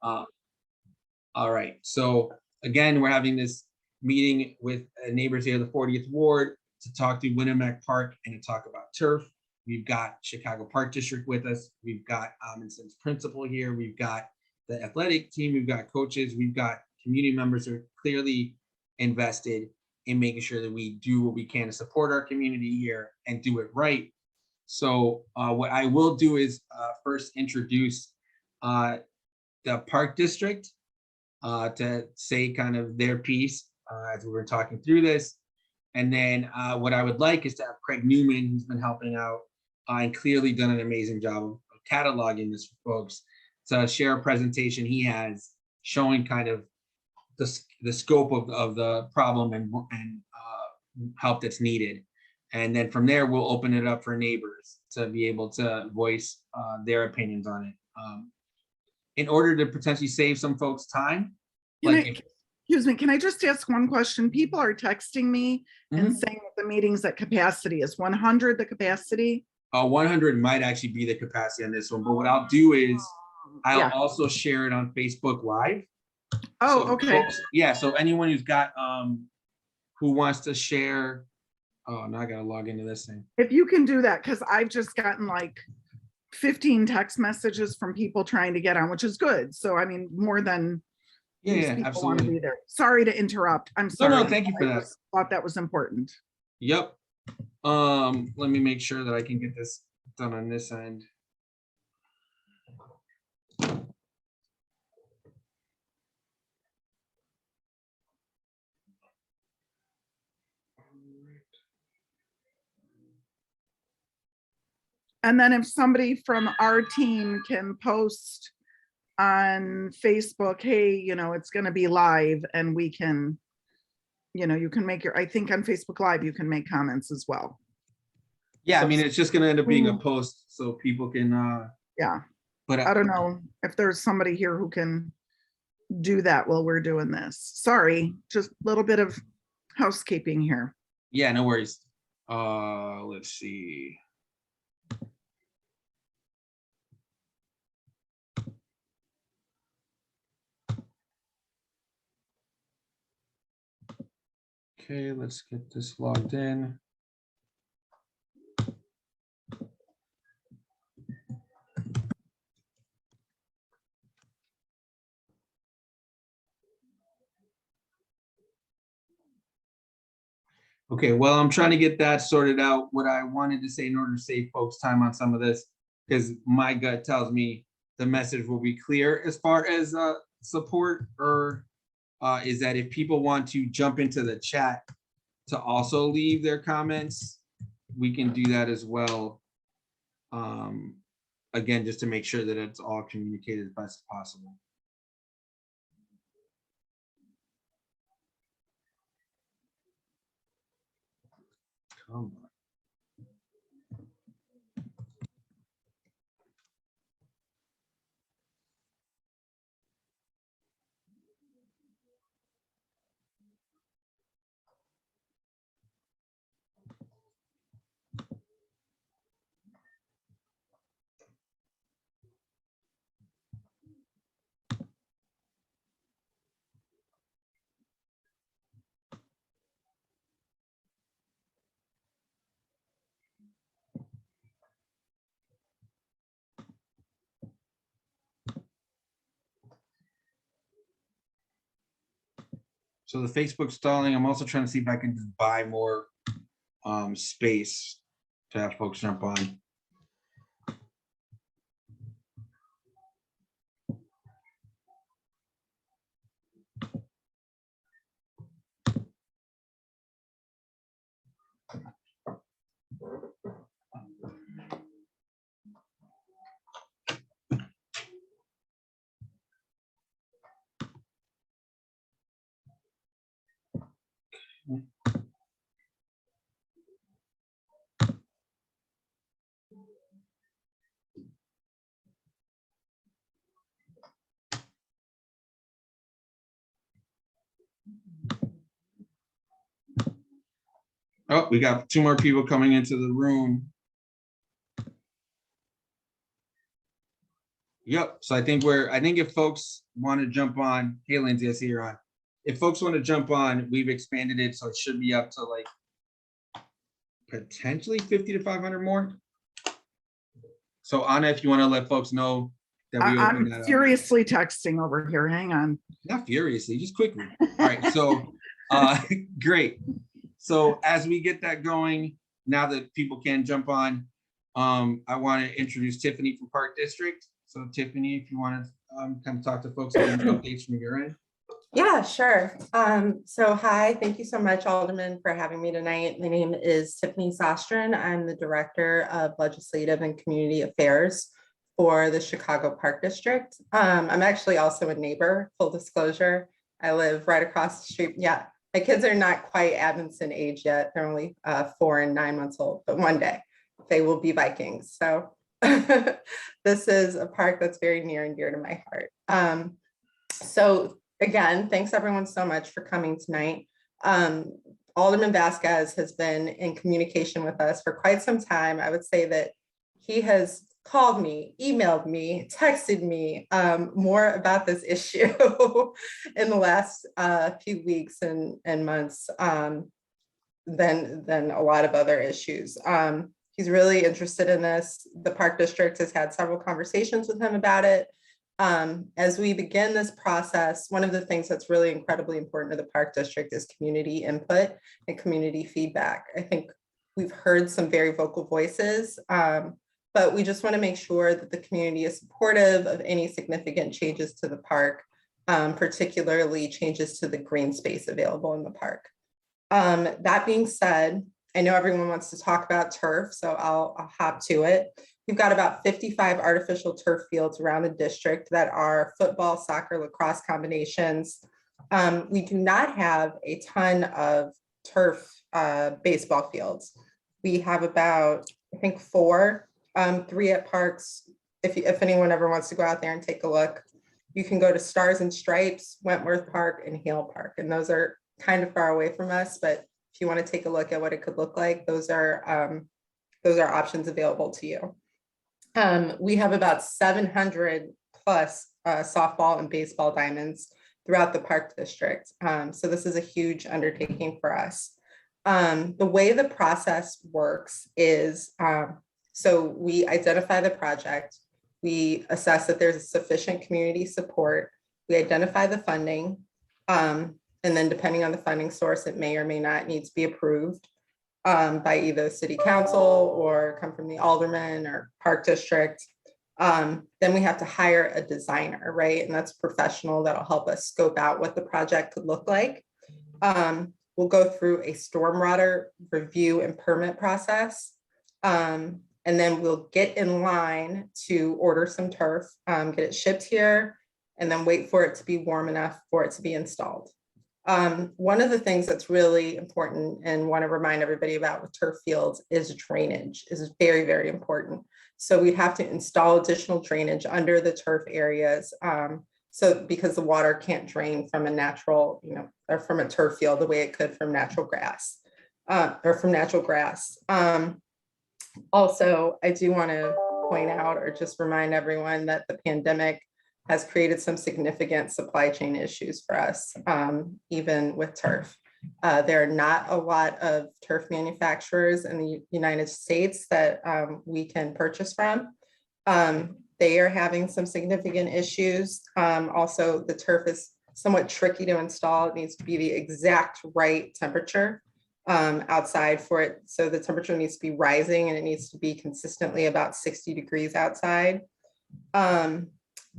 Uh, all right. So again, we're having this meeting with neighbors here, the 40th Ward, to talk through Winnemac Park and to talk about turf. We've got Chicago Park District with us. We've got Amundsen's principal here. We've got the athletic team. We've got coaches. We've got community members who are clearly invested in making sure that we do what we can to support our community here and do it right. So what I will do is first introduce the Park District to say kind of their piece as we were talking through this. And then what I would like is to have Craig Newman, who's been helping out and clearly done an amazing job of cataloging this for folks, to share a presentation he has showing kind of the scope of the problem and help that's needed. And then from there, we'll open it up for neighbors to be able to voice their opinions on it. In order to potentially save some folks time. Excuse me, can I just ask one question? People are texting me and saying that the meeting's at capacity. Is 100 the capacity? 100 might actually be the capacity on this one, but what I'll do is I'll also share it on Facebook Live. Oh, so okay. Folks, yeah, so anyone who's got, who wants to share, oh, now I gotta log into this thing. If you can do that, because I've just gotten like 15 text messages from people trying to get on, which is good. So, I mean, more than yeah, absolutely want to be there. Sorry to interrupt. I'm sorry. No, thank you for that. Thought that was important. Yep. Let me make sure that I can get this done on this end. And then if somebody from our team can post on Facebook, hey, you know, it's going to be live, and we can, you know, you can make your, I think on Facebook Live, you can make comments as well. Yeah, so, I mean, it's just going to end up being a post so people can, yeah, but I don't know if there's somebody here who can do that while we're doing this. Sorry, just a little bit of housekeeping here. Yeah, no worries. Let's see. Okay, let's get this logged in. Okay, well, I'm trying to get that sorted out. What I wanted to say in order to save folks time on some of this, because my gut tells me the message will be clear as far as support, or is that if people want to jump into the chat to also leave their comments, we can do that as well. Again, just to make sure that it's all communicated as best as possible. Come on. So the Facebook stalling, I'm also trying to see if I can just buy more space to have folks jump on. Oh, we got 2 more people coming into the room. Yep. So I think if folks want to jump on, hey Lindsay, I see you're on. If folks want to jump on, we've expanded it, so it should be up to like potentially 50 to 500 more. So Anna, if you want to let folks know that we opened that I'm up. furiously texting over here. Hang on. Not furiously, just quickly. All right, so great. So as we get that going, now that people can jump on, I want to introduce Tiffany from Park District. So Tiffany, if you want to kind of talk to folks and give updates from your end. Yeah, sure. So hi, thank you so much, Alderman, for having me tonight. My name is Tiffany Sostrin. I'm the Director of Legislative and Community Affairs for the Chicago Park District. I'm actually also a neighbor, full disclosure. I live right across the street. Yeah, my kids are not quite Amundsen age yet. They're only 4 and 9 months old, but one day they will be Vikings. So this is a park that's very near and dear to my heart. So again, thanks everyone so much for coming tonight. Alderman Vasquez has been in communication with us for quite some time. I would say that he has called me, emailed me, texted me more about this issue in the last few weeks and months than a lot of other issues. He's really interested in this. The Park District has had several conversations with him about it. As we begin this process, one of the things that's really incredibly important to the Park District is community input and community feedback. I think we've heard some very vocal voices, but we just want to make sure that the community is supportive of any significant changes to the park, particularly changes to the green space available in the park. That being said, I know everyone wants to talk about turf, so I'll hop to it. We've got about 55 artificial turf fields around the district that are football, soccer, lacrosse combinations. We do not have a ton of turf baseball fields. We have about, I think, 4, 3 at parks. If anyone ever wants to go out there and take a look, you can go to Stars and Stripes, Wentworth Park, and Hale Park. And those are kind of far away from us, but if you want to take a look at what it could look like, those are options available to you. We have about 700 plus softball and baseball diamonds throughout the Park District. So this is a huge undertaking for us. The way the process works is, so we identify the project, we assess that there's sufficient community support, we identify the funding, and then depending on the funding source, it may or may not need to be approved by either city council or come from the alderman or Park District. Then we have to hire a designer, right? And that's a professional that'll help us scope out what the project could look like. We'll go through a stormwater review and permit process. And then we'll get in line to order some turf, get it shipped here, and then wait for it to be warm enough for it to be installed. One of the things that's really important and want to remind everybody about with turf fields is drainage is very, very important. So we'd have to install additional drainage under the turf areas. So because the water can't drain from a natural, or from a turf field the way it could from natural grass, Also, I do want to point out or just remind everyone that the pandemic has created some significant supply chain issues for us, even with turf. There are not a lot of turf manufacturers in the United States that we can purchase from. They are having some significant issues. Also, the turf is somewhat tricky to install. It needs to be the exact right temperature outside for it. So the temperature needs to be rising and it needs to be consistently about 60 degrees outside.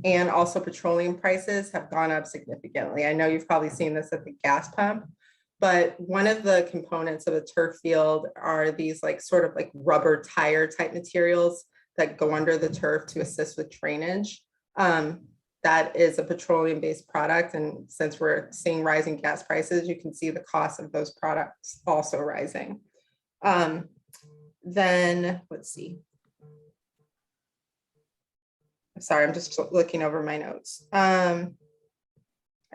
And also petroleum prices have gone up significantly. I know you've probably seen this at the gas pump, but one of the components of a turf field are these sort of rubber tire type materials that go under the turf to assist with drainage. That is a petroleum based product. And since we're seeing rising gas prices, you can see the cost of those products also rising. Then let's see. Sorry, I'm just looking over my notes. I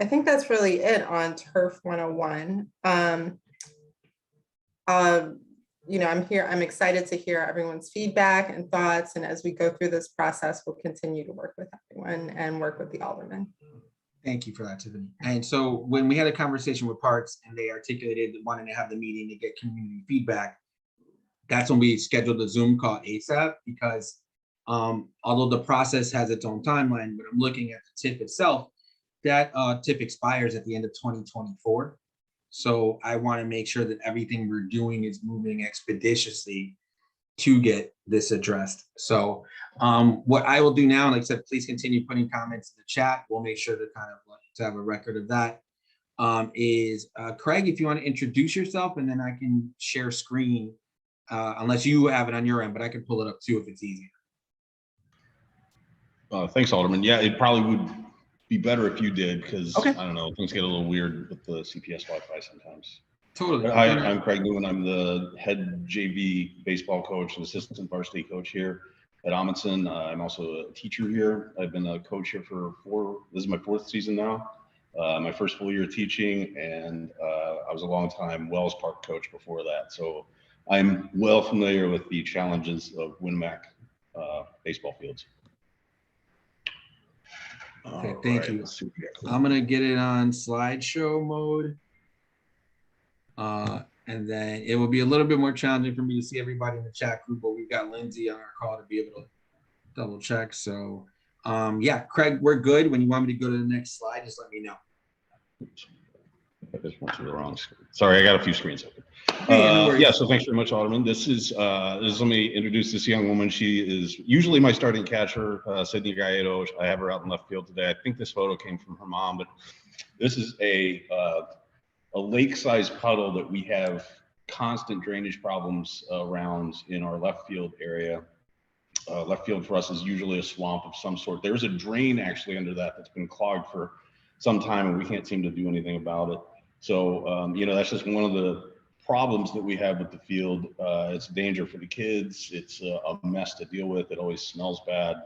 think that's really it on Turf 101. I'm excited to hear everyone's feedback and thoughts. And as we go through this process, we'll continue to work with everyone and work with the aldermen. Thank you for that, Tiffany. And so when we had a conversation with Parks and they articulated wanting to have the meeting to get community feedback, that's when we scheduled a Zoom call ASAP, because although the process has its own timeline, but I'm looking at the TIF itself, that TIF expires at the end of 2024. So I want to make sure that everything we're doing is moving expeditiously to get this addressed. So what I will do now, like I said, please continue putting comments in the chat. We'll make sure to kind of to have a record of that. Is Craig, if you want to introduce yourself, and then I can share screen, unless you have it on your end, but I can pull it up too if it's easier. Thanks, Alderman. Yeah, it probably would be better if you did, because Okay. I don't know, things get a little weird with the CPS Wi-Fi sometimes. Totally. Hi, I'm Craig Newman. I'm the head JV baseball coach and assistant varsity coach here at Amundsen. I'm also a teacher here. I've been a coach here this is my 4th season now. My first full year teaching, and I was a long time Wells Park coach before that. So I'm well familiar with the challenges of WinMac baseball fields. Okay, thank you. I'm gonna get it on slideshow mode. And then it will be a little bit more challenging for me to see everybody in the chat group, but we've got Lindsay on our call to be able to double check. So yeah, Craig, we're good. When you want me to go to the next slide, just let me know. Oops. I just went to the wrong screen. Sorry, I got a few screens open. Yeah, so thanks very much, Alderman. This is let me introduce this young woman. She is usually my starting catcher, Sydney Galleros. I have her out in left field today. I think this photo came from her mom, but this is a lake-sized puddle that we have constant drainage problems around in our left field area. Left field for us is usually a swamp of some sort. There's a drain actually under that's been clogged for some time, and we can't seem to do anything about it. So, that's just one of the problems that we have with the field. It's a danger for the kids. It's a mess to deal with. It always smells bad.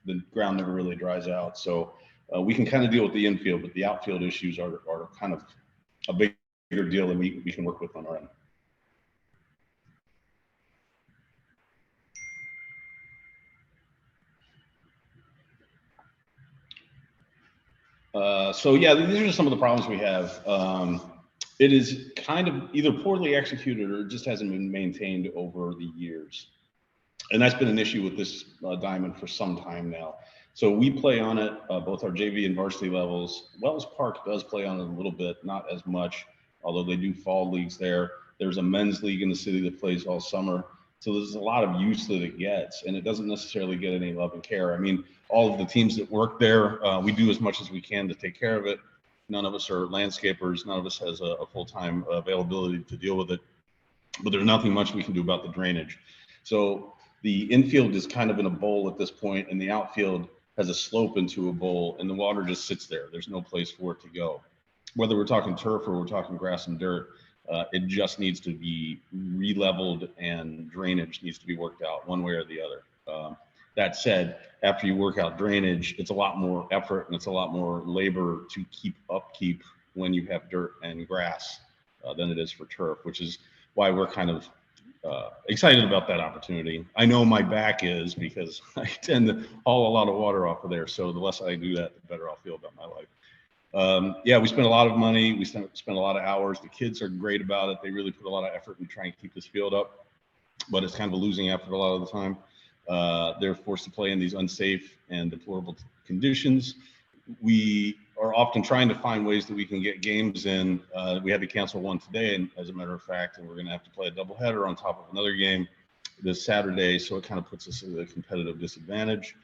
The ground never really dries out. So we can kind of deal with the infield, but the outfield issues are kind of a bigger deal that we can work with on our end. So yeah, these are just some of the problems we have. It is kind of either poorly executed or it just hasn't been maintained over the years. And that's been an issue with this diamond for some time now. So we play on it, both our JV and varsity levels. Wells Park does play on it a little bit, not as much, although they do fall leagues there. There's a men's league in the city that plays all summer. So there's a lot of use that it gets, and it doesn't necessarily get any love and care. I mean, all of the teams that work there, we do as much as we can to take care of it. None of us are landscapers. None of us has a full-time availability to deal with it, but there's nothing much we can do about the drainage. So the infield is kind of in a bowl at this point, and the outfield has a slope into a bowl, and the water just sits there. There's no place for it to go. Whether we're talking turf or we're talking grass and dirt, it just needs to be re-leveled, and drainage needs to be worked out one way or the other. That said, after you work out drainage, it's a lot more effort and it's a lot more labor to keep upkeep when you have dirt and grass than it is for turf, which is why we're kind of excited about that opportunity. I know my back is, because I tend to haul a lot of water off of there. So the less I do that, the better I'll feel about my life. Yeah, we spent a lot of money. We spent a lot of hours. The kids are great about it. They really put a lot of effort in trying to keep this field up, but it's kind of a losing effort a lot of the time. They're forced to play in these unsafe and deplorable conditions. We are often trying to find ways that we can get games in. We had to cancel one today, and as a matter of fact, and we're going to have to play a doubleheader on top of another game this Saturday. So it kind of puts us at a competitive disadvantage.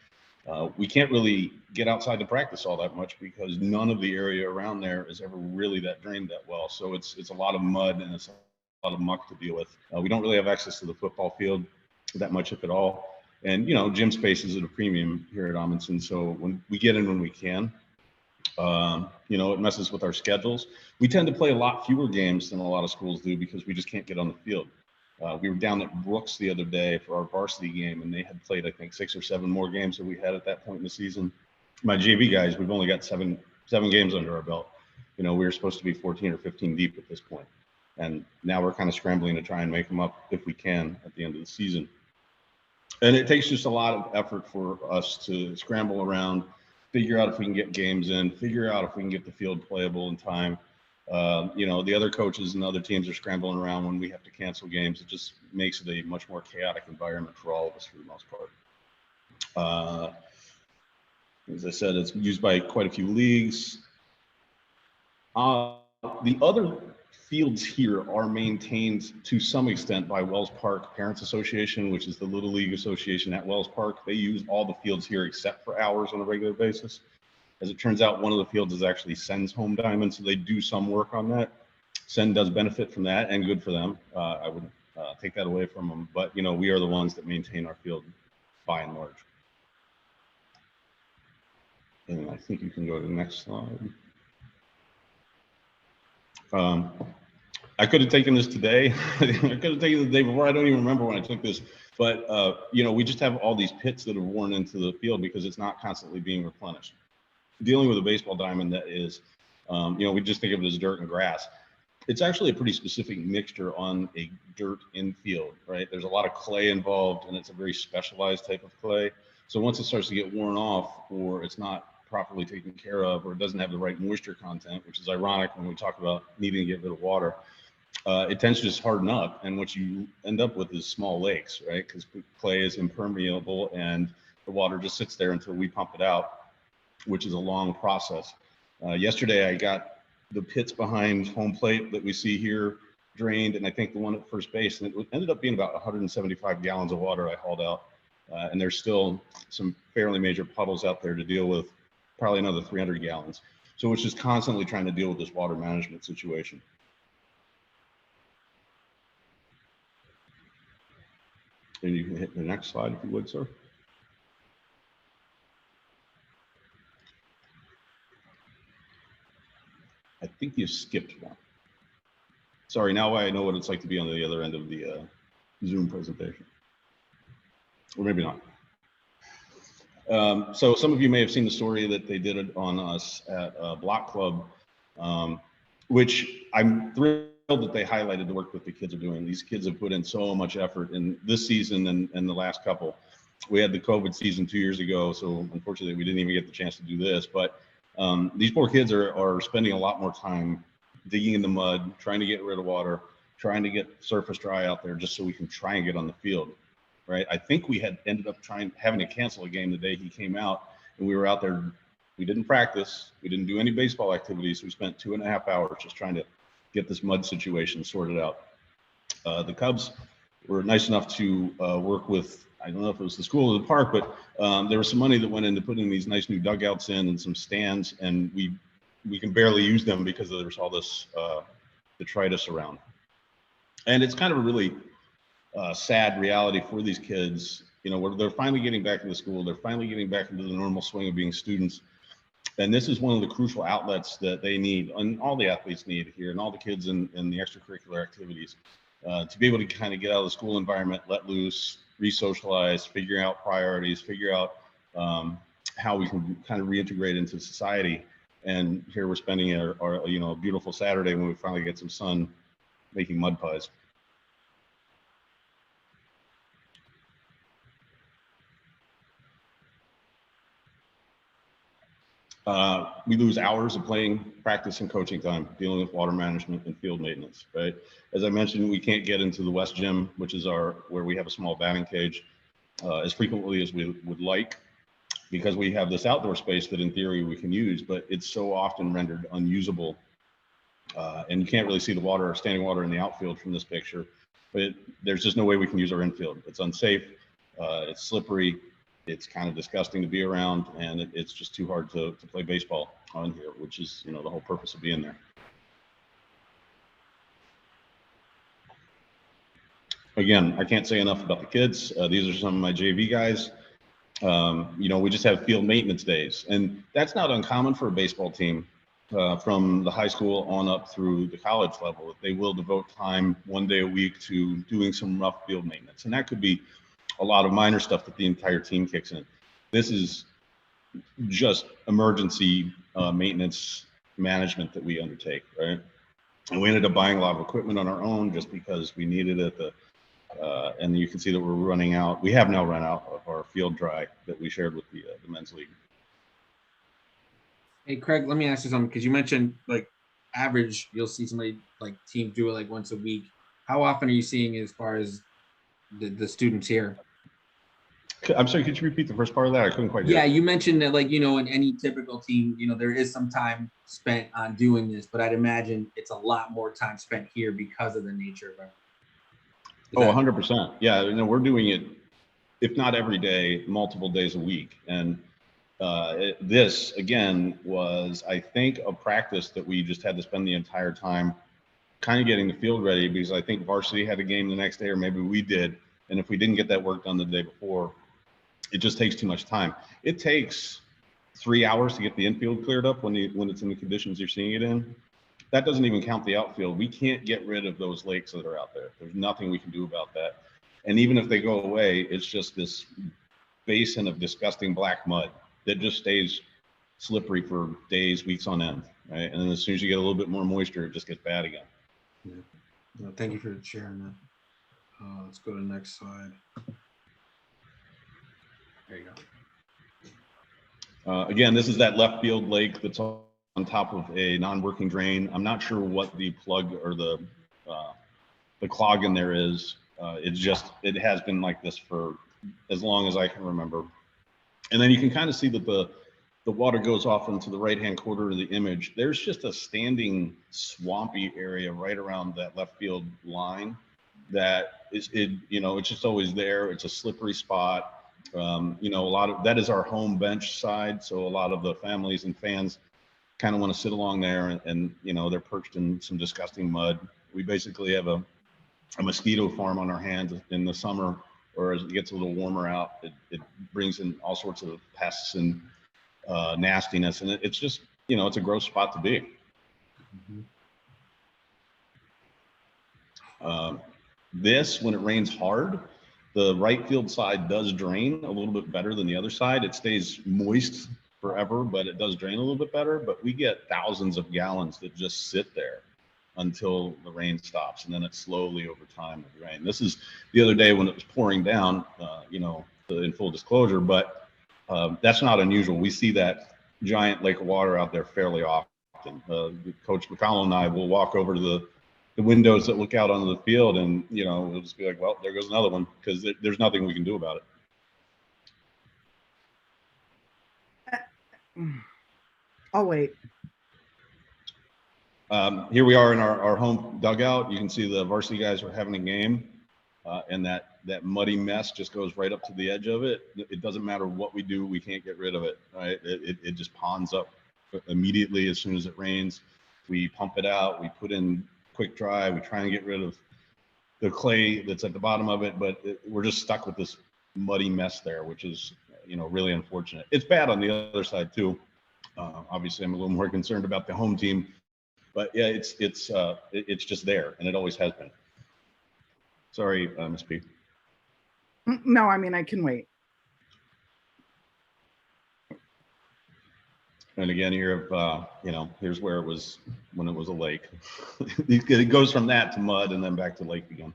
We can't really get outside to practice all that much because none of the area around there is ever really that drained that well. So it's a lot of mud and it's a lot of muck to deal with. We don't really have access to the football field that much, if at all. And, gym space is at a premium here at Amundsen. So when we get in when we can, it messes with our schedules. We tend to play a lot fewer games than a lot of schools do because we just can't get on the field. We were down at Brooks the other day for our varsity game, and they had played, I think, 6 or 7 more games than we had at that point in the season. My JV guys, we've only got seven games under our belt. We were supposed to be 14 or 15 deep at this point. And now we're kind of scrambling to try and make them up if we can at the end of the season. And it takes just a lot of effort for us to scramble around, figure out if we can get games in, figure out if we can get the field playable in time. You know, the other coaches and other teams are scrambling around when we have to cancel games. It just makes it a much more chaotic environment for all of us for the most part. As I said, it's used by quite a few leagues. The other fields here are maintained to some extent by Wells Park Parents Association, which is the Little League Association at Wells Park. They use all the fields here except for ours on a regular basis. As it turns out, one of the fields is actually Sen's home diamond, so they do some work on that. Sen does benefit from that, and good for them. I wouldn't take that away from them, but you know, we are the ones that maintain our field by and large. And I think you can go to the next slide. I could have taken this today. I could have taken it the day before. I don't even remember when I took this. But, you know, we just have all these pits that have worn into the field because it's not constantly being replenished. Dealing with a baseball diamond that is, you know, we just think of it as dirt and grass. It's actually a pretty specific mixture on a dirt infield, right? There's a lot of clay involved, and it's a very specialized type of clay. So once it starts to get worn off, or it's not properly taken care of, or it doesn't have the right moisture content, which is ironic when we talk about needing to get rid of water, it tends to just harden up. And what you end up with is small lakes, right? Because clay is impermeable and the water just sits there until we pump it out, which is a long process. Yesterday, I got the pits behind home plate that we see here drained, and I think the one at first base, and it ended up being about 175 gallons of water I hauled out. And there's still some fairly major puddles out there to deal with, probably another 300 gallons. So it's just constantly trying to deal with this water management situation. And you can hit the next slide if you would, sir. I think you skipped one. Sorry, now I know what it's like to be on the other end of the Zoom presentation. Or maybe not. So some of you may have seen the story that they did on us at Block Club, which I'm thrilled that they highlighted the work that the kids are doing. These kids have put in so much effort in this season and the last couple. We had the COVID season 2 years ago, so unfortunately we didn't even get the chance to do this, but these poor kids are spending a lot more time digging in the mud, trying to get rid of water, trying to get surface dry out there just so we can try and get on the field, right? I think we had ended up having to cancel a game the day he came out, and we were out there. We didn't practice. We didn't do any baseball activities. We spent 2.5 hours just trying to get this mud situation sorted out. The Cubs were nice enough to work with, I don't know if it was the school or the park, but there was some money that went into putting these nice new dugouts in and some stands, and we can barely use them because there's all this detritus around. And it's kind of a really sad reality for these kids. You know, where they're finally getting back into school, they're finally getting back into the normal swing of being students. And this is one of the crucial outlets that they need, and all the athletes need here, and all the kids in the extracurricular activities, to be able to kind of get out of the school environment, let loose, re-socialize, figure out priorities, figure out how we can kind of reintegrate into society. And here we're spending our you know, a beautiful Saturday when we finally get some sun making mud pies. We lose hours of playing, practice, and coaching time dealing with water management and field maintenance, right? As I mentioned, we can't get into the West Gym, which is where we have a small batting cage, as frequently as we would like, because we have this outdoor space that in theory we can use, but it's so often rendered unusable. And you can't really see the water, standing water in the outfield from this picture, but there's just no way we can use our infield. It's unsafe, it's slippery, it's kind of disgusting to be around, and it's just too hard to play baseball on here, which is, you know, the whole purpose of being there. Again, I can't say enough about the kids. These are some of my JV guys. You know, we just have field maintenance days, and that's not uncommon for a baseball team from the high school on up through the college level. They will devote time 1 day a week to doing some rough field maintenance, and that could be a lot of minor stuff that the entire team kicks in. This is just emergency maintenance management that we undertake, right? And we ended up buying a lot of equipment on our own just because we needed it. And you can see that we're running out. We have now run out of our field dry that we shared with the men's league. Hey, Craig, let me ask you something, because you mentioned like average, you'll see somebody like teams do it like once a week. How often are you seeing as far as the students here? I'm sorry, could you repeat the first part of that? I couldn't quite hear. Yeah, you mentioned that, like, in any typical team, there is some time spent on doing this, but I'd imagine it's a lot more time spent here because of the nature of it. Oh, 100%. Yeah, we're doing it, if not every day, multiple days a week. And this, again, was, I think, a practice that we just had to spend the entire time kind of getting the field ready, because I think varsity had a game the next day, or maybe we did. And if we didn't get that work done the day before, it just takes too much time. It takes 3 hours to get the infield cleared up when it's in the conditions you're seeing it in. That doesn't even count the outfield. We can't get rid of those lakes that are out there. There's nothing we can do about that. And even if they go away, it's just this basin of disgusting black mud that just stays slippery for days, weeks on end, right? And then as soon as you get a little bit more moisture, it just gets bad again. Yeah. No, thank you for sharing that. Let's go to the next slide. There you go. Again, this is that left field lake that's on top of a non-working drain. I'm not sure what the plug or the clog in there is. It has been like this for as long as I can remember. And then you can kind of see that the water goes off into the right-hand corner of the image. There's just a standing swampy area right around that left field line that it's just always there. It's a slippery spot. A lot of that is our home bench side. So a lot of the families and fans kind of want to sit along there and they're perched in some disgusting mud. We basically have a mosquito farm on our hands in the summer, or as it gets a little warmer out, it brings in all sorts of pests and nastiness. And it's just, it's a gross spot to be. This, when it rains hard, the right field side does drain a little bit better than the other side. It stays moist forever, but it does drain a little bit better. But we get thousands of gallons that just sit there until the rain stops, and then it slowly over time will drain. This is the other day when it was pouring down, in full disclosure, but that's not unusual. We see that giant lake of water out there fairly often. Coach McConnell and I will walk over to the windows that look out onto the field, and we'll just be like, well, there goes another one, because there's nothing we can do about it. I'll wait. Here we are in our home dugout. You can see the varsity guys are having a game, and that muddy mess just goes right up to the edge of it. It doesn't matter what we do, we can't get rid of it, right? It just ponds up immediately as soon as it rains. We pump it out, we put in quick dry, we try and get rid of the clay that's at the bottom of it, but we're just stuck with this muddy mess there, which is really unfortunate. It's bad on the other side too. Obviously I'm a little more concerned about the home team, but yeah, it's just there, and it always has been. Sorry, Ms. P. No, I mean, I can wait. And again, here, here's where it was when it was a lake. It goes from that to mud and then back to lake again.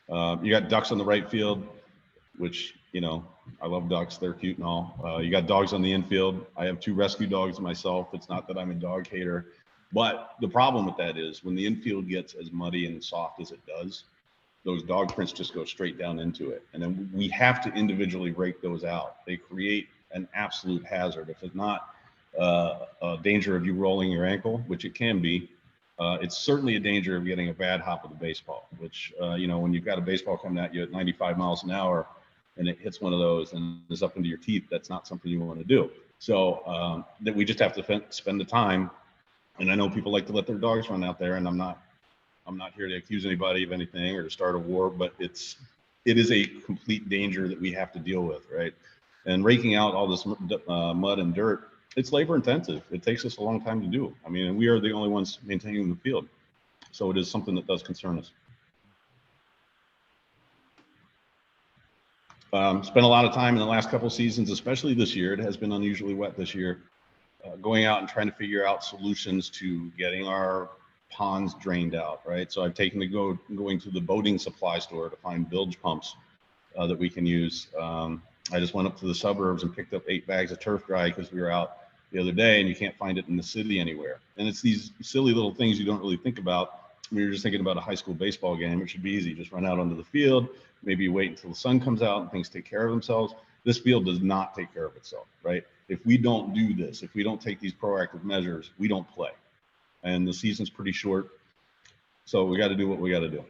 You got ducks on the right field, which, I love ducks. They're cute and all. You got dogs on the infield. I have 2 rescue dogs myself. It's not that I'm a dog hater, but the problem with that is when the infield gets as muddy and soft as it does, those dog prints just go straight down into it. And then we have to individually rake those out. They create an absolute hazard. If it's not a danger of you rolling your ankle, which it can be, it's certainly a danger of getting a bad hop of the baseball, which, when you've got a baseball coming at you at 95 miles an hour and it hits one of those and is up into your teeth, that's not something you want to do. So that we just have to spend the time. And I know people like to let their dogs run out there, and I'm not here to accuse anybody of anything or to start a war, but it is a complete danger that we have to deal with, right? And raking out all this mud and dirt, it's labor intensive. It takes us a long time to do. I mean, and we are the only ones maintaining the field. So it is something that does concern us. Spent a lot of time in the last couple of seasons, especially this year. It has been unusually wet this year. going out and trying to figure out solutions to getting our ponds drained out, right? So I've taken to going to the boating supply store to find bilge pumps that we can use. I just went up to the suburbs and picked up 8 bags of turf dry because we were out the other day and you can't find it in the city anywhere. And it's these silly little things you don't really think about when you're just thinking about a high school baseball game. It should be easy. Just run out onto the field. Maybe you wait until the sun comes out and things take care of themselves. This field does not take care of itself, right? If we don't do this, if we don't take these proactive measures, we don't play. And the season's pretty short. So we got to do what we got to do.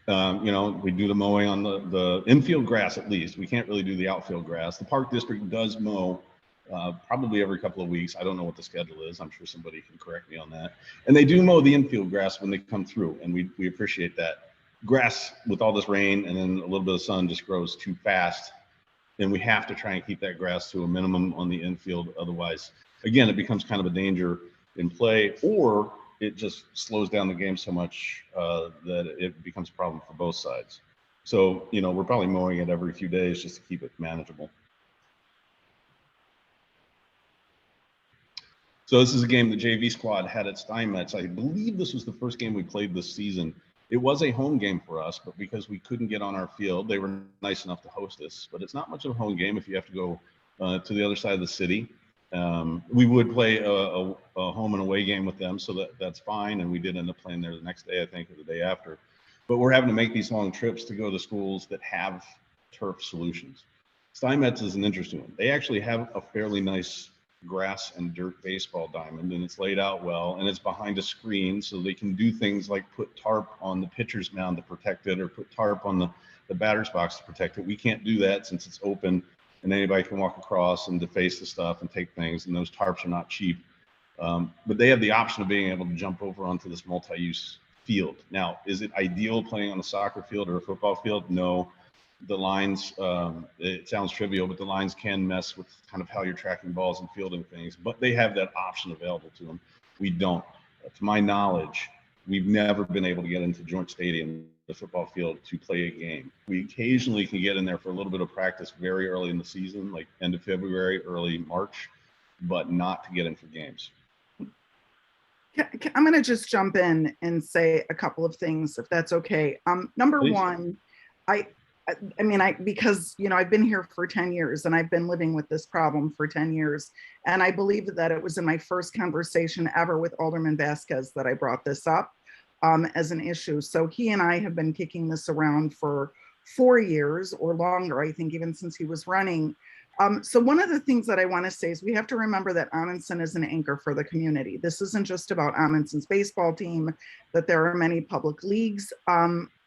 You know, we do the mowing on the infield grass at least. We can't really do the outfield grass. The park district does mow probably every couple of weeks. I don't know what the schedule is. I'm sure somebody can correct me on that. And they do mow the infield grass when they come through, and we appreciate that. Grass with all this rain and then a little bit of sun just grows too fast, and we have to try and keep that grass to a minimum on the infield. Otherwise, again, it becomes kind of a danger in play, or it just slows down the game so much that it becomes a problem for both sides. So, you know, we're probably mowing it every few days just to keep it manageable. So this is a game the JV squad had at Steinmetz. I believe this was the first game we played this season. It was a home game for us, but because we couldn't get on our field, they were nice enough to host us. But it's not much of a home game if you have to go to the other side of the city. We would play a home and away game with them, so that's fine. And we did end up playing there the next day, I think, or the day after. But we're having to make these long trips to go to schools that have turf solutions. Steinmetz is an interesting one. They actually have a fairly nice grass and dirt baseball diamond, and it's laid out well, and it's behind a screen, so they can do things like put tarp on the pitcher's mound to protect it, or put tarp on the batter's box to protect it. We can't do that since it's open and anybody can walk across and deface the stuff and take things, and those tarps are not cheap. But they have the option of being able to jump over onto this multi-use field. Now, is it ideal playing on a soccer field or a football field? No. The lines, it sounds trivial, but the lines can mess with kind of how you're tracking balls and fielding things, but they have that option available to them. We don't. To my knowledge, we've never been able to get into Joint Stadium, the football field, to play a game. We occasionally can get in there for a little bit of practice very early in the season, like end of February, early March, but not to get in for games. I'm going to just jump in and say a couple of things, if that's okay. Number Please. one, because, you know, I've been here for 10 years and I've been living with this problem for 10 years. And I believe that it was in my first conversation ever with Alderman Vasquez that I brought this up as an issue. So he and I have been kicking this around for 4 years or longer, I think, even since he was running. So one of the things that I want to say is we have to remember that Amundsen is an anchor for the community. This isn't just about Amundsen's baseball team, that there are many public leagues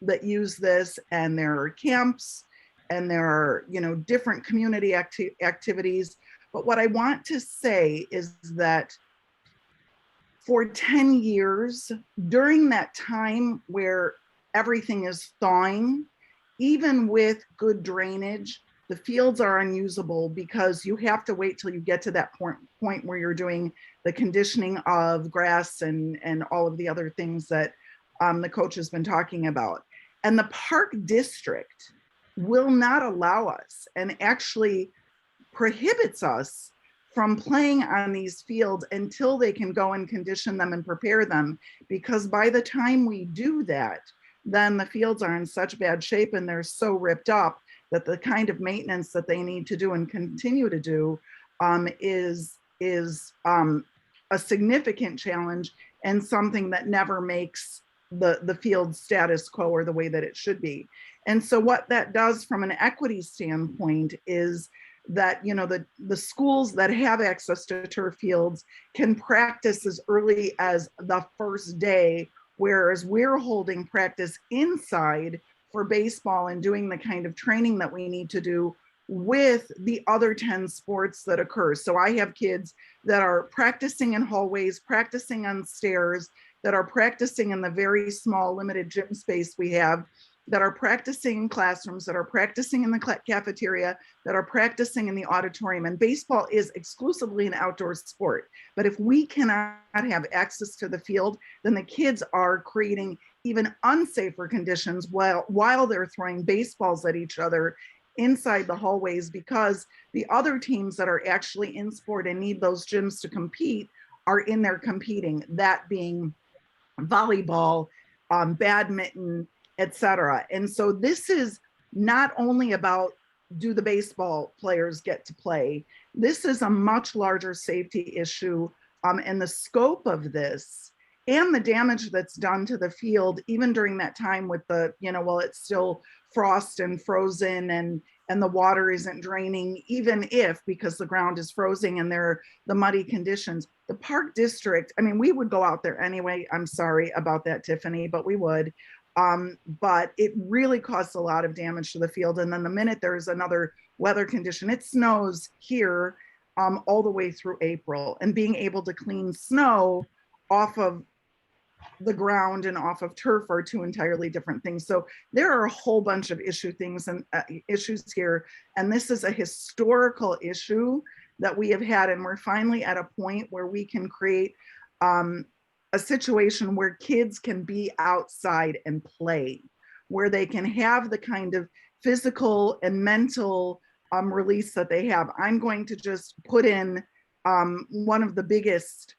that use this, and there are camps, and there are, you know, different community activities. But what I want to say is that for 10 years, during that time where everything is thawing, even with good drainage, the fields are unusable because you have to wait till you get to that point where you're doing the conditioning of grass and all of the other things that the coach has been talking about. And the park district will not allow us, and actually prohibits us from playing on these fields until they can go and condition them and prepare them. Because by the time we do that, then the fields are in such bad shape and they're so ripped up that the kind of maintenance that they need to do and continue to do is a significant challenge, and something that never makes the field status quo or the way that it should be. And so what that does from an equity standpoint is that, you know, the schools that have access to turf fields can practice as early as the first day, whereas we're holding practice inside for baseball and doing the kind of training that we need to do with the other 10 sports that occur. So I have kids that are practicing in hallways, practicing on stairs, that are practicing in the very small limited gym space we have, that are practicing in classrooms, that are practicing in the cafeteria, that are practicing in the auditorium. And baseball is exclusively an outdoor sport. But if we cannot have access to the field, then the kids are creating even unsafer conditions while they're throwing baseballs at each other inside the hallways, because the other teams that are actually in sport and need those gyms to compete are in there competing, that being volleyball, badminton, etc. And so this is not only about, do the baseball players get to play? This is a much larger safety issue, and the scope of this and the damage that's done to the field, even during that time with the, while it's still frost and frozen and the water isn't draining, even if, because the ground is frozen and there are the muddy conditions, the park district, I mean, we would go out there anyway. I'm sorry about that, Tiffany, but we would. But it really caused a lot of damage to the field. And then the minute there's another weather condition, it snows here all the way through April, and being able to clean snow off of the ground and off of turf are two entirely different things. So there are a whole bunch of issues here. And this is a historical issue that we have had. And we're finally at a point where we can create a situation where kids can be outside and play, where they can have the kind of physical and mental release that they have. I'm going to just put in one of the biggest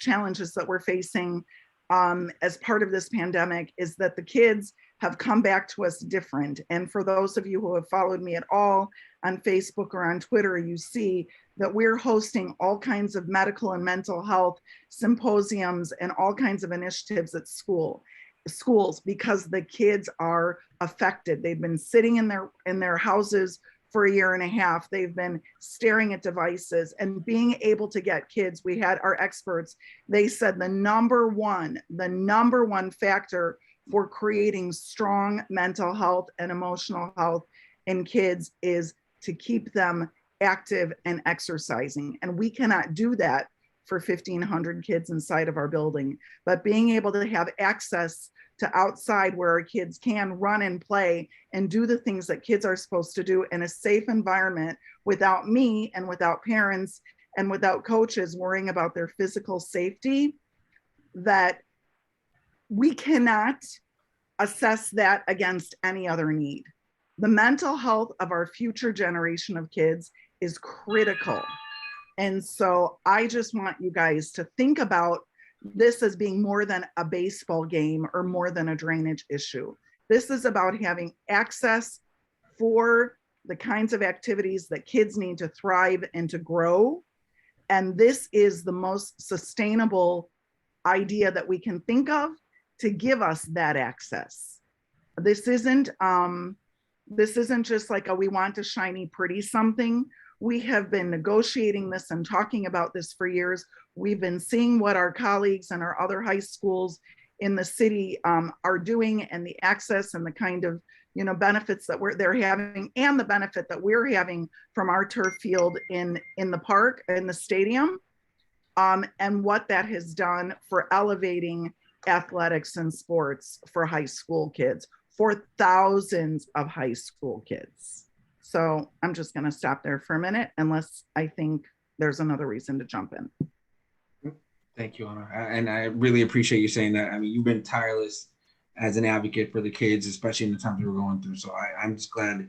challenges that we're facing as part of this pandemic is that the kids have come back to us different. And for those of you who have followed me at all on Facebook or on Twitter, you see that we're hosting all kinds of medical and mental health symposiums and all kinds of initiatives at schools because the kids are affected. They've been sitting in their houses for a year and a half. They've been staring at devices, and being able to get kids, we had our experts, they said the number one factor for creating strong mental health and emotional health in kids is to keep them active and exercising. And we cannot do that for 1,500 kids inside of our building, but being able to have access to outside where our kids can run and play and do the things that kids are supposed to do in a safe environment without me and without parents and without coaches worrying about their physical safety, that we cannot assess that against any other need. The mental health of our future generation of kids is critical. And so I just want you guys to think about this as being more than a baseball game or more than a drainage issue. This is about having access for the kinds of activities that kids need to thrive and to grow. And this is the most sustainable idea that we can think of to give us that access. This isn't just like we want a shiny, pretty something. We have been negotiating this and talking about this for years. We've been seeing what our colleagues and our other high schools in the city are doing, and the access and the kind of benefits that they're having, and the benefit that we're having from our turf field in the park, in the stadium, and what that has done for elevating athletics and sports for high school kids, for thousands of high school kids. So I'm just going to stop there for a minute, unless I think there's another reason to jump in. Thank you, Anna. And I really appreciate you saying that. I mean, you've been tireless as an advocate for the kids, especially in the times we're going through. So I'm just glad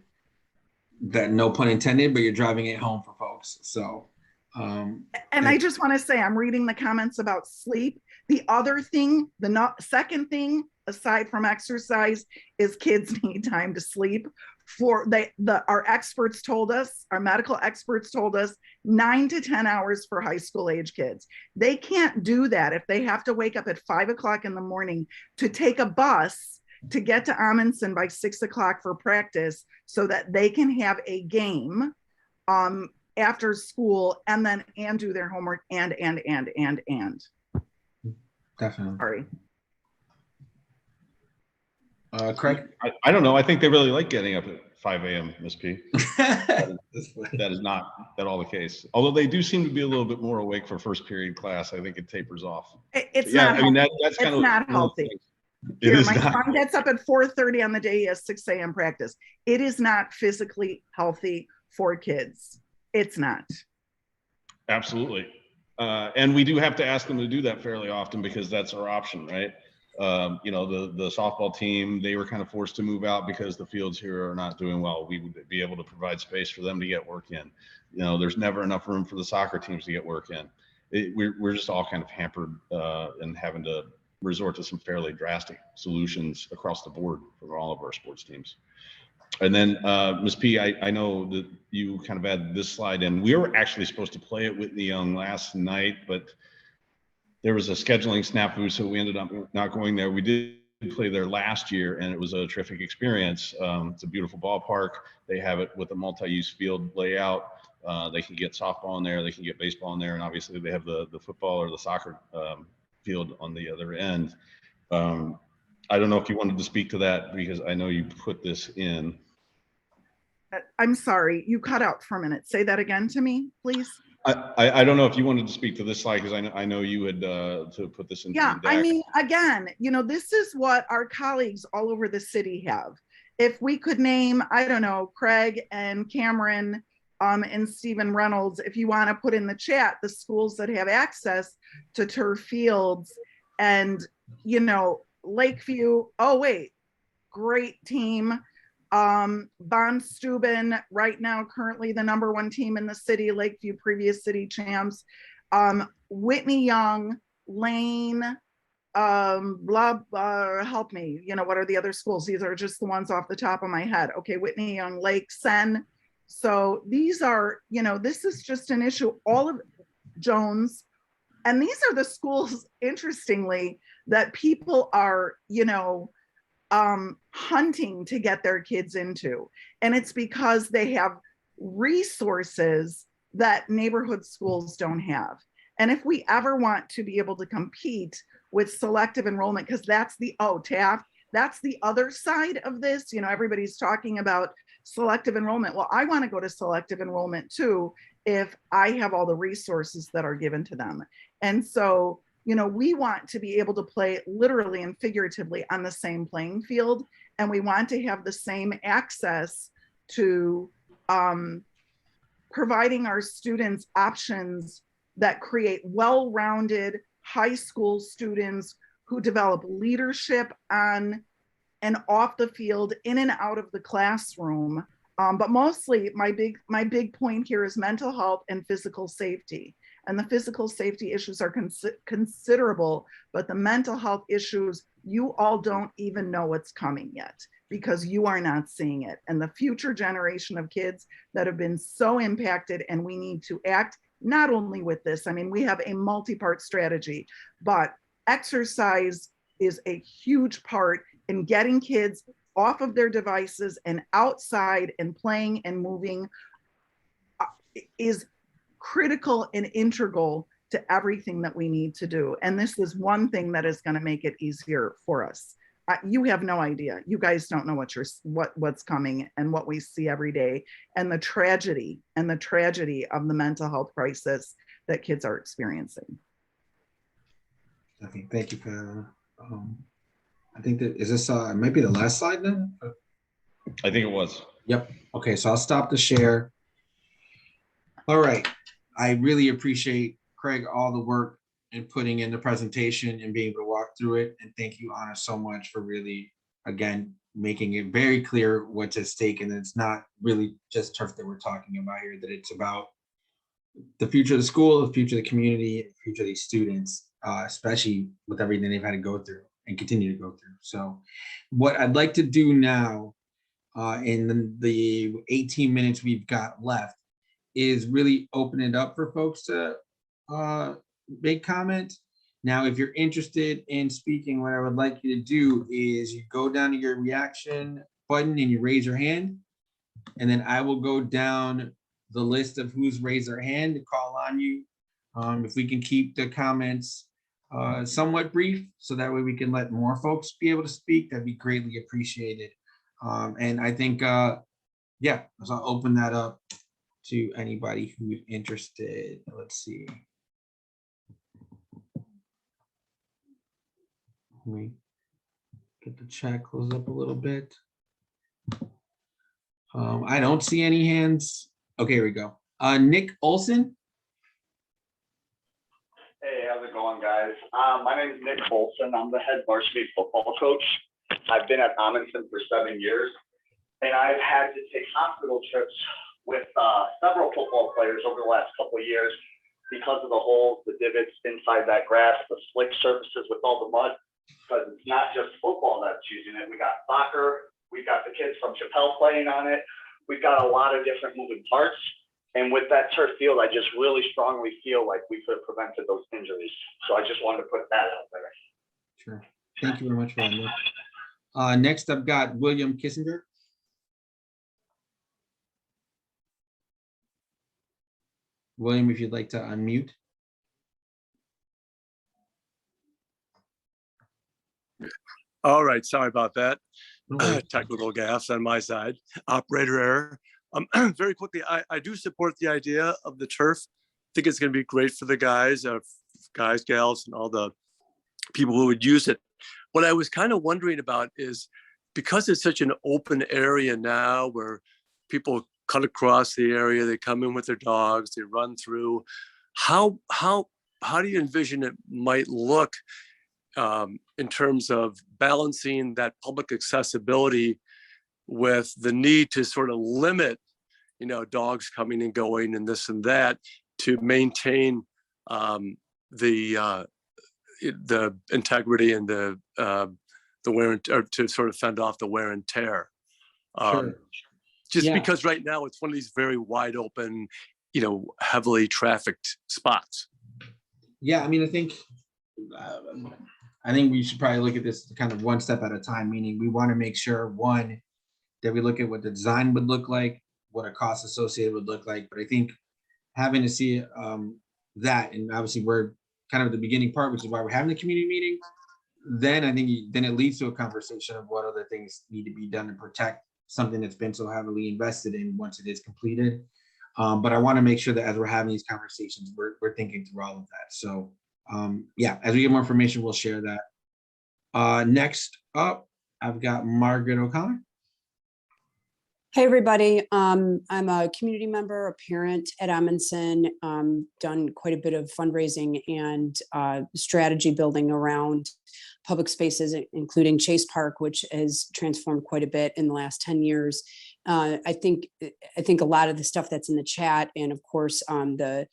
that, no pun intended, but you're driving it home for folks. So. And I just want to say, I'm reading the comments about sleep. The other thing, second thing, aside from exercise, is kids need time to sleep. Our experts told us, our medical experts told us, 9 to 10 hours for high school age kids. They can't do that if they have to wake up at 5 o'clock in the morning to take a bus to get to Amundsen by 6 o'clock for practice so that they can have a game after school and do their homework and. Definitely. Sorry. Craig? I don't know. I think they really like getting up at 5 a.m., Ms. P. That is not at all the case. Although they do seem to be a little bit more awake for first period class. I think it tapers off. It's not healthy. My son gets up at 4:30 on the day he has 6 a.m. practice. It is not physically healthy for kids. It's not. Absolutely. And we do have to ask them to do that fairly often because that's our option, right? You know, the softball team, they were kind of forced to move out because the fields here are not doing well. We would be able to provide space for them to get work in. You know, there's never enough room for the soccer teams to get work in. We're just all kind of hampered and having to resort to some fairly drastic solutions across the board for all of our sports teams. And then Ms. P, I know that you kind of added this slide in. We were actually supposed to play at Whitney Young last night, but there was a scheduling snafu, so we ended up not going there. We did play there last year, and it was a terrific experience. It's a beautiful ballpark. They have it with a multi-use field layout. They can get softball in there, they can get baseball in there, and obviously they have the football or the soccer field on the other end. I don't know if you wanted to speak to that, because I know you put this in. I'm sorry, you cut out for a minute. Say that again to me, please. I don't know if you wanted to speak to this slide, because I know you had to put this in. Yeah, I mean, again, you know, this is what our colleagues all over the city have. If we could name, I don't know, Craig and Cameron and Stephen Reynolds, if you want to put in the chat the schools that have access to turf fields, and, you know, Lakeview, oh wait, great team. Von Steuben, right now currently the #1 team in the city, Lakeview previous city champs. Whitney Young, Lane, help me, you know, what are the other schools? These are just the ones off the top of my head. Okay, Whitney Young, Lake, Sen. So these are, you know, this is just an issue, all of Jones. And these are the schools, interestingly, that people are, you know, hunting to get their kids into. And it's because they have resources that neighborhood schools don't have. And if we ever want to be able to compete with selective enrollment, because that's the, Taft, that's the other side of this, you know, everybody's talking about selective enrollment. Well, I want to go to selective enrollment too, if I have all the resources that are given to them. And so, you know, we want to be able to play literally and figuratively on the same playing field. And we want to have the same access to providing our students options that create well-rounded high school students who develop leadership on and off the field, in and out of the classroom. But mostly my big point here is mental health and physical safety. And the physical safety issues are considerable, but the mental health issues, you all don't even know what's coming yet, because you are not seeing it. And the future generation of kids that have been so impacted, and we need to act not only with this, I mean, we have a multi-part strategy, but exercise is a huge part in getting kids off of their devices and outside and playing and moving is critical and integral to everything that we need to do. And this is one thing that is going to make it easier for us. You have no idea. You guys don't know what's coming and what we see every day, and the tragedy of the mental health crisis that kids are experiencing. Okay, thank you for I think that is this it might be the last slide then. I think it was. Yep. Okay, so I'll stop the share. All right. I really appreciate, Craig, all the work and putting in the presentation and being able to walk through it. And thank you, Anna, so much for really, again, making it very clear what's at stake. And it's not really just turf that we're talking about here, that it's about the future of the school, the future of the community, the future of these students, especially with everything they've had to go through and continue to go through. So what I'd like to do now in the 18 minutes we've got left is really open it up for folks to make comments. Now, if you're interested in speaking, what I would like you to do is you go down to your reaction button and you raise your hand, and then I will go down the list of who's raised their hand to call on you. If we can keep the comments somewhat brief, so that way we can let more folks be able to speak, that'd be greatly appreciated. And I think, yeah, so I'll open that up to anybody who's interested. Let's see. Let me get the chat closed up a little bit. I don't see any hands. Okay, here we go. Nick Olson. Hey, Hey, how's it going, guys? My name is Nick Colson. I'm the head varsity football coach. I've been at Amundsen for 7 years, and I've had to take hospital trips with several football players over the last couple of years because of the holes, the divots inside that grass, the slick surfaces with all the mud. Because it's not just football that's using it. We got soccer. We've got the kids from Chappelle playing on it. We've got a lot of different moving parts. And with that turf field, I just really strongly feel like we could have prevented those injuries. So I just wanted to put that out there. Sure. Thank you very much for that, Nick. Next, I've got William Kissinger. William, if you'd like to unmute. All right, sorry about that. No worries. Technical gaffes on my side. Operator error. Very quickly, I do support the idea of the turf. I think it's going to be great for the guys, gals, and all the people who would use it. What I was kind of wondering about is, because it's such an open area now where people cut across the area, they come in with their dogs, they run through, how do you envision it might look in terms of balancing that public accessibility with the need to sort of limit, dogs coming and going and this and that, to maintain the integrity and the wear and, or to sort of fend off the wear and tear. Sure. Just Yeah. because right now it's one of these very wide open, heavily trafficked spots. Yeah, I mean, I think we should probably look at this kind of one step at a time, meaning we want to make sure, one, that we look at what the design would look like, what a cost associated would look like. But I think having to see that, and obviously we're kind of at the beginning part, which is why we're having the community meeting, then I think then it leads to a conversation of what other things need to be done to protect something that's been so heavily invested in once it is completed. But I want to make sure that as we're having these conversations, we're thinking through all of that. So yeah, as we get more information, we'll share that. Next up, I've got Margaret O'Connor. Hey, everybody. I'm a community member, a parent at Amundsen, done quite a bit of fundraising and strategy building around public spaces, including Chase Park, which has transformed quite a bit in the last 10 years. I think a lot of the stuff that's in the chat, and of course, the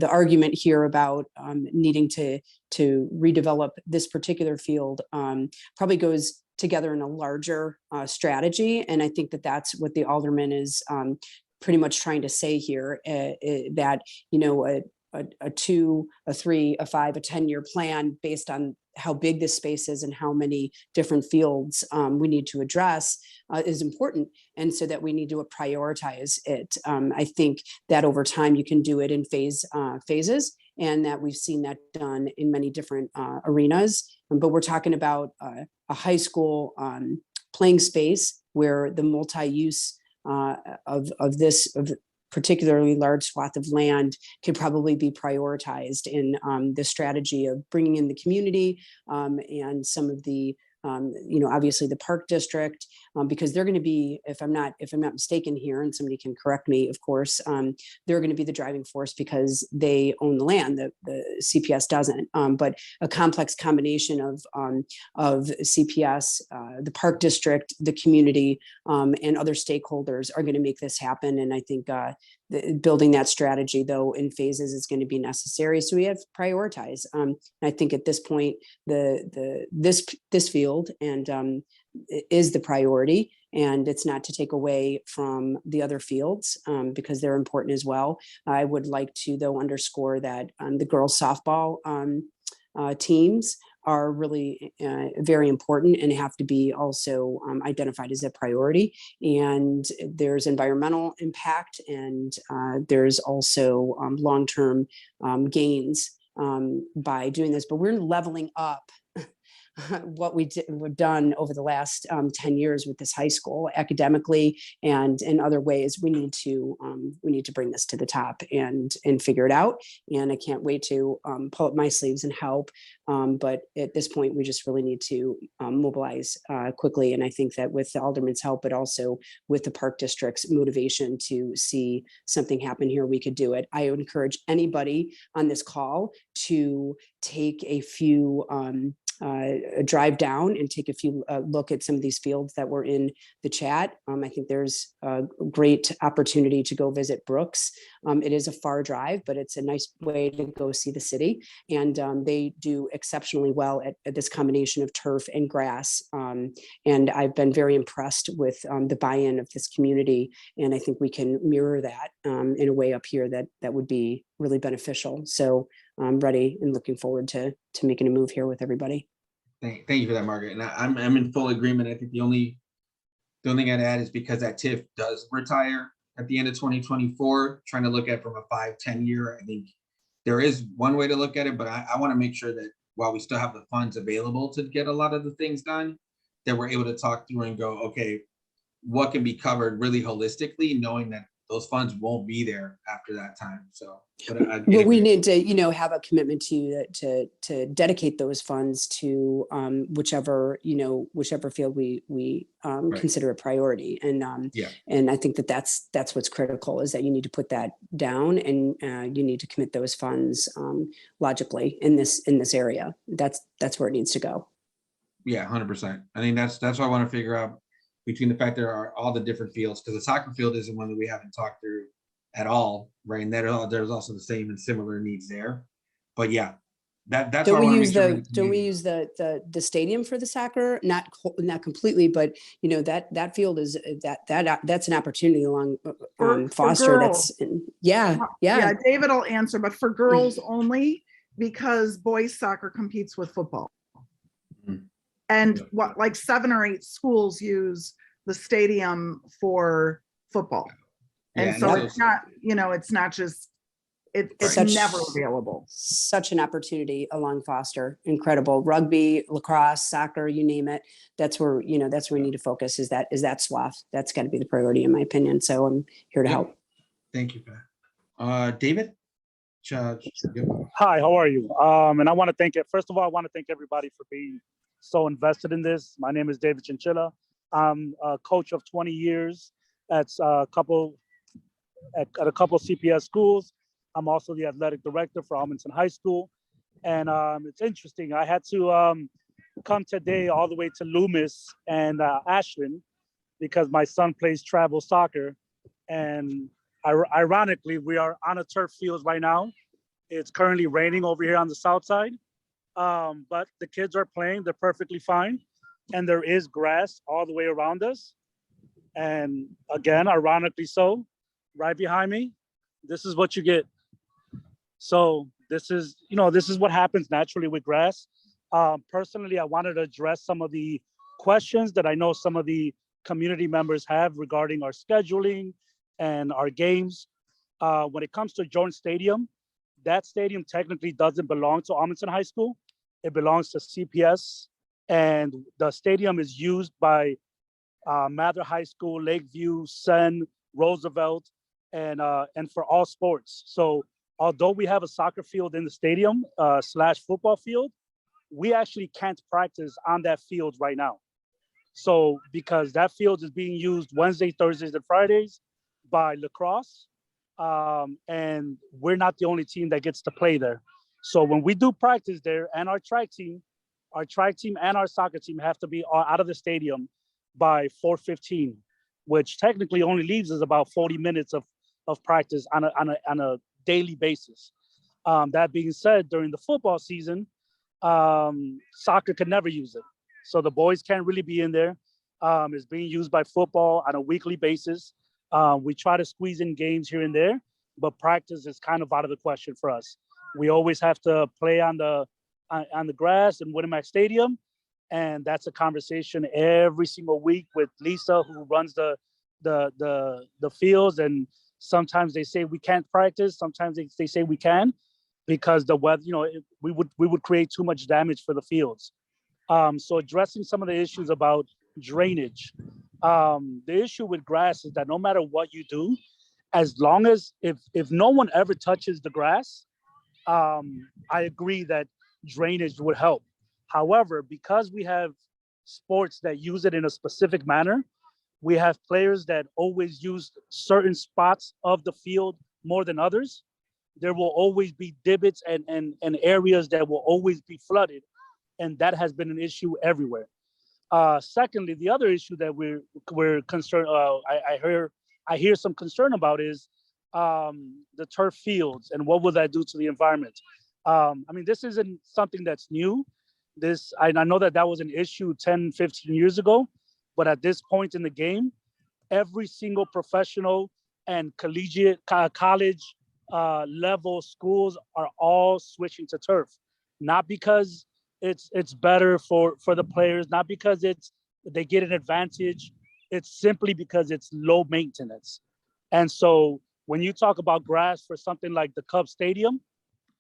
argument here about needing to redevelop this particular field probably goes together in a larger strategy. And I think that that's what the alderman is pretty much trying to say here, that, a 2, a 3, a 5, a 10-year plan based on how big this space is and how many different fields we need to address is important. And so that we need to prioritize it. I think that over time you can do it in phases, and that we've seen that done in many different arenas. But we're talking about a high school playing space where the multi-use of this particularly large swath of land could probably be prioritized in the strategy of bringing in the community and some of the obviously the park district, because they're going to be, if I'm not mistaken here, and somebody can correct me, of course, they're going to be the driving force because they own the land. The CPS doesn't, but a complex combination of CPS, the park district, the community, and other stakeholders are going to make this happen. And I think building that strategy, though, in phases is going to be necessary. So we have to prioritize. I think at this point, this field and is the priority, and it's not to take away from the other fields because they're important as well. I would like to, though, underscore that the girls softball teams are really very important and have to be also identified as a priority. And there's environmental impact, and there's also long-term gains by doing this. But we're leveling up what we've done over the last 10 years with this high school academically and in other ways. We need to bring this to the top and figure it out. And I can't wait to pull up my sleeves and help. But at this point, we just really need to mobilize quickly. And I think that with the alderman's help, but also with the park district's motivation to see something happen here, we could do it. I would encourage anybody on this call to take a few drive down and take a few look at some of these fields that were in the chat. I think there's a great opportunity to go visit Brooks. It is a far drive, but it's a nice way to go see the city. And they do exceptionally well at this combination of turf and grass. And I've been very impressed with the buy-in of this community. And I think we can mirror that in a way up here that would be really beneficial. So I'm ready and looking forward to making a move here with everybody. Thank you for that, Margaret. And I'm in full agreement. I think the only thing I'd add is because that TIF does retire at the end of 2024, trying to look at from a 5-10 year, I think there is one way to look at it, but I want to make sure that while we still have the funds available to get a lot of the things done, that we're able to talk through and go, okay, what can be covered really holistically, knowing that those funds won't be there after that time. So, but well, we need to, have a commitment to dedicate those funds to whichever field we Right. consider a priority. And and I think that's what's critical, is that you need to put that down and you need to commit those funds logically in this area. That's where it needs to go. Yeah, 100%. I think that's what I want to figure out, between the fact there are all the different fields, because the soccer field isn't one that we haven't talked through at all, right? And there's also the same and similar needs there. But yeah, that's Don't why I we want to use make sure the don't we use the stadium for the soccer? Not completely, but that field is that's an opportunity along For Foster. girls. That's yeah. David will answer, but for girls only, because boys soccer competes with football. And like 7 or 8 schools use the stadium for football. And so it's not, it's not just, it's never available. Such an opportunity along Foster. Incredible. Rugby, lacrosse, soccer, you name it. That's where we need to focus, is that swath. That's got to be the priority, in my opinion. So I'm here to help. Thank you, Pat. David? Hi, how are you? And I want to first of all, I want to thank everybody for being so invested in this. My name is David Chinchilla. I'm a coach of 20 years at a couple CPS schools. I'm also the athletic director for Amundsen High School. And it's interesting. I had to come today all the way to Loomis and Ashland because my son plays travel soccer. And ironically, we are on a turf field right now. It's currently raining over here on the south side. But the kids are playing, they're perfectly fine. And there is grass all the way around us. And again, ironically so, right behind me, this is what you get. So this is what happens naturally with grass. Personally, I wanted to address some of the questions that I know some of the community members have regarding our scheduling and our games. When it comes to Joint Stadium, that stadium technically doesn't belong to Amundsen High School. It belongs to CPS, and the stadium is used by Mather High School, Lakeview, Sen, Roosevelt, and for all sports. So although we have a soccer field in the stadium / football field, we actually can't practice on that field right now. So because that field is being used Wednesdays, Thursdays, and Fridays by lacrosse, and we're not the only team that gets to play there. So when we do practice there, and our track team and our soccer team have to be out of the stadium by 4:15, which technically only leaves us about 40 minutes of practice on a daily basis. That being said, during the football season, soccer could never use it. So the boys can't really be in there. It's being used by football on a weekly basis. We try to squeeze in games here and there, but practice is kind of out of the question for us. We always have to play on the grass in Winnemac Stadium, and that's a conversation every single week with Lisa, who runs the fields. And sometimes they say we can't practice. Sometimes they say we can, because the weather, we would create too much damage for the fields. So addressing some of the issues about drainage. The issue with grass is that no matter what you do, as long as if no one ever touches the grass, I agree that drainage would help. However, because we have sports that use it in a specific manner, we have players that always use certain spots of the field more than others. There will always be divots and areas that will always be flooded. And that has been an issue everywhere. Secondly, the other issue that we're concerned, I hear some concern about is the turf fields and what will that do to the environment. I mean, this isn't something that's new. I know that was an issue 10, 15 years ago, but at this point in the game, every single professional and collegiate college level schools are all switching to turf, not because it's better for the players, not because they get an advantage. It's simply because it's low maintenance. And so when you talk about grass for something like the Cubs Stadium,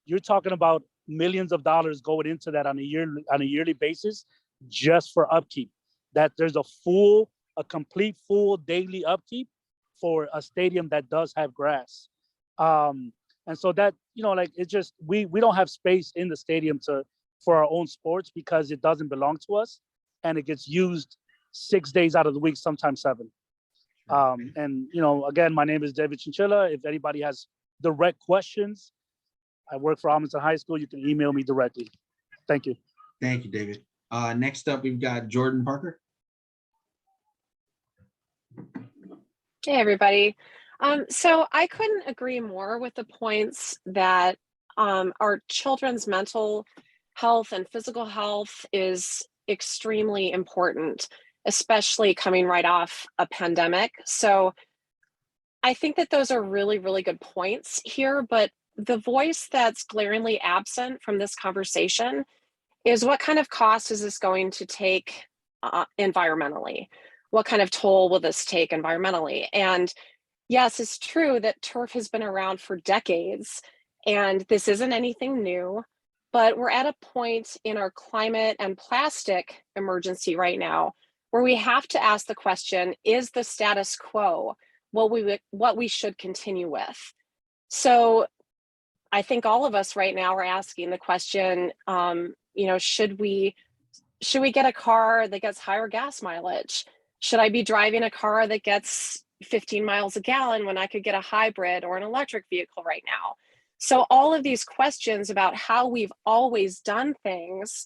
you're talking about millions of dollars going into that on a yearly basis just for upkeep. That there's a complete full daily upkeep for a stadium that does have grass. And so that, like, it just, we don't have space in the stadium for our own sports because it doesn't belong to us, and it gets used 6 days out of the week, sometimes 7. And again, my name is David Chinchilla. If anybody has direct questions, I work for Amundsen High School. You can email me directly. Thank you. Thank you, David. Next up, we've got Jordan Parker. Hey, everybody. So I couldn't agree more with the points that our children's mental health and physical health is extremely important, especially coming right off a pandemic. So I think that those are really, really good points here, but the voice that's glaringly absent from this conversation is what kind of cost is this going to take environmentally? What kind of toll will this take environmentally? And yes, it's true that turf has been around for decades, and this isn't anything new, but we're at a point in our climate and plastic emergency right now where we have to ask the question, is the status quo what we should continue with? So I think all of us right now are asking the question, should we get a car that gets higher gas mileage? Should I be driving a car that gets 15 miles a gallon when I could get a hybrid or an electric vehicle right now? So all of these questions about how we've always done things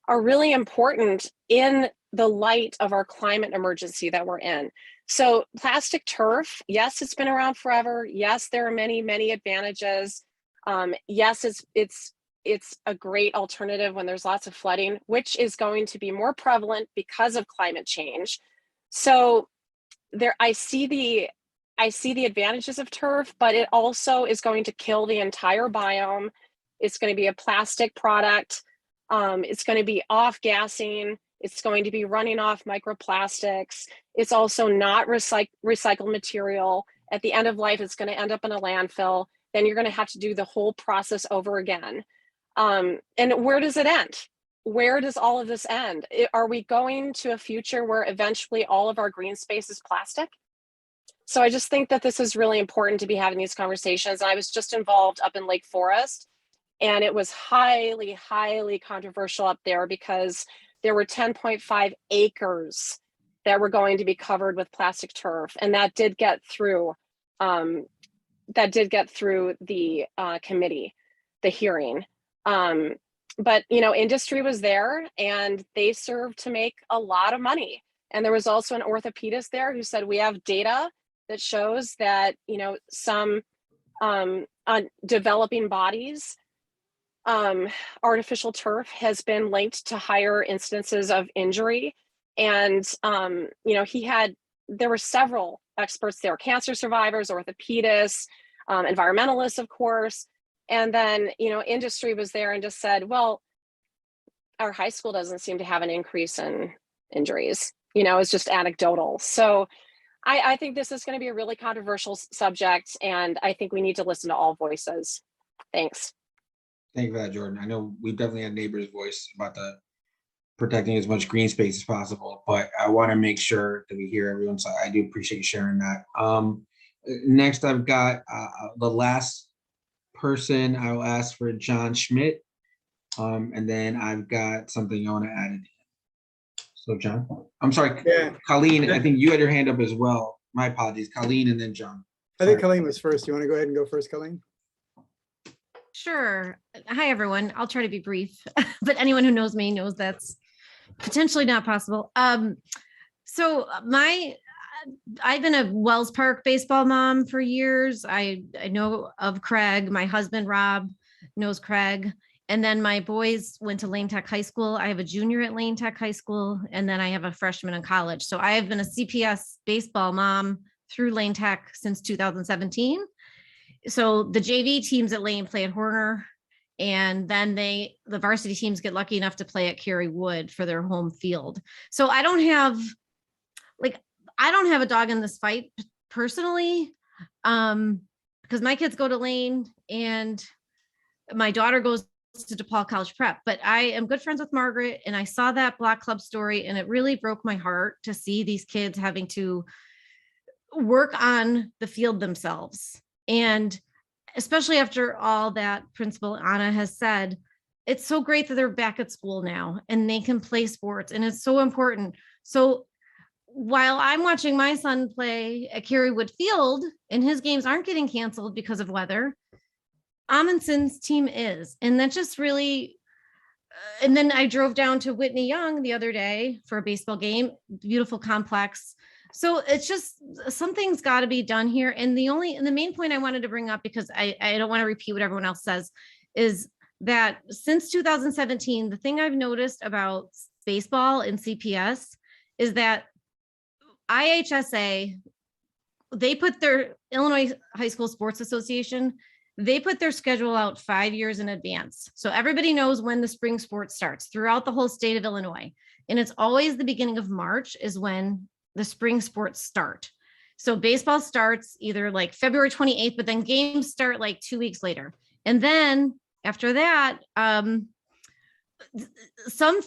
are really important in the light of our climate emergency that we're in. So plastic turf, yes, it's been around forever. Yes, there are many, many advantages. Yes, it's a great alternative when there's lots of flooding, which is going to be more prevalent because of climate change. So I see the advantages of turf, but it also is going to kill the entire biome. It's going to be a plastic product. It's going to be off-gassing. It's going to be running off microplastics. It's also not recycled material. At the end of life, it's going to end up in a landfill. Then you're going to have to do the whole process over again. And where does it end? Where does all of this end? Are we going to a future where eventually all of our green space is plastic? So I just think that this is really important to be having these conversations. I was just involved up in Lake Forest, and it was highly, highly controversial up there because there were 10.5 acres that were going to be covered with plastic turf. And that did get through the committee, the hearing. But industry was there, and they served to make a lot of money. And there was also an orthopedist there who said, we have data that shows that some developing bodies, artificial turf has been linked to higher incidences of injury. And there were several experts there, cancer survivors, orthopedists, environmentalists, of course. And then, industry was there and just said, well, our high school doesn't seem to have an increase in injuries. It's just anecdotal. So I think this is going to be a really controversial subject, and I think we need to listen to all voices. Thanks. Thank you for that, Jordan. I know we definitely had neighbors' voice about protecting as much green space as possible, but I want to make sure that we hear everyone. So I do appreciate you sharing that. Next, I've got the last person. I will ask for John Schmidt. And then I've got something I want to add in. So John, I'm sorry, Yeah. Colleen, I think you had your hand up as well. My apologies, Colleen and then John. I think Sorry. Colleen was first. You want to go ahead and go first, Colleen? Sure. Hi, everyone. I'll try to be brief, but anyone who knows me knows that's potentially not possible. So I've been a Wells Park baseball mom for years. I know of Craig. My husband, Rob, knows Craig. And then my boys went to Lane Tech High School. I have a junior at Lane Tech High School, and then I have a freshman in college. So I have been a CPS baseball mom through Lane Tech since 2017. So the JV teams at Lane play at Horner, and then the varsity teams get lucky enough to play at Cary Wood for their home field. So I don't have a dog in this fight personally, because my kids go to Lane and my daughter goes to DePaul College Prep, but I am good friends with Margaret, and I saw that block club story, and it really broke my heart to see these kids having to work on the field themselves. And especially after all that Principal Anna has said, it's so great that they're back at school now and they can play sports, and it's so important. So while I'm watching my son play at Cary Wood Field and his games aren't getting canceled because of weather, Amundsen's team is, and that just really, and then I drove down to Whitney Young the other day for a baseball game, beautiful complex. So it's just, something's got to be done here. And the main point I wanted to bring up, because I don't want to repeat what everyone else says, is that since 2017, the thing I've noticed about baseball and CPS is that IHSA, they put their Illinois High School Sports Association, they put their schedule out 5 years in advance. So everybody knows when the spring sports starts throughout the whole state of Illinois. And it's always the beginning of March is when the spring sports start. So baseball starts either like February 28th, but then games start like 2 weeks later. And then after that, some